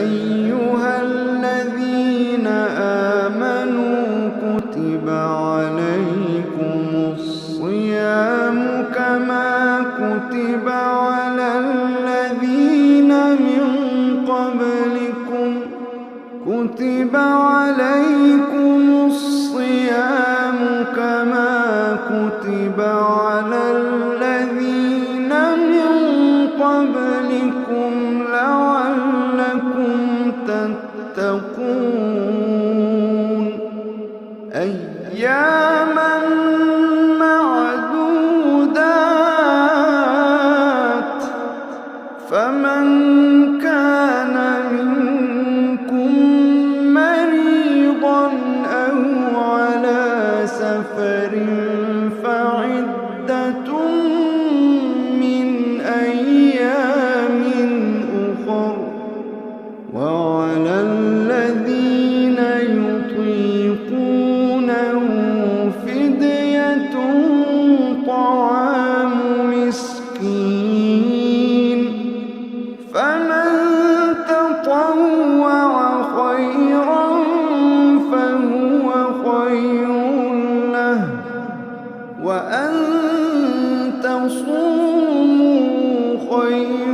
أيها الذين آمنوا كتب عليكم الصيام كما كتب على الذين من قبلكم لعلكم تتقون أياما معدودات فمن كان منكم مريضا أو على سفر فعدة من أيام أخر وعلى الذين يطيقونه فدية طعام مسكين فمن تطوع خيرا فهو خير له وأن تصوموا خير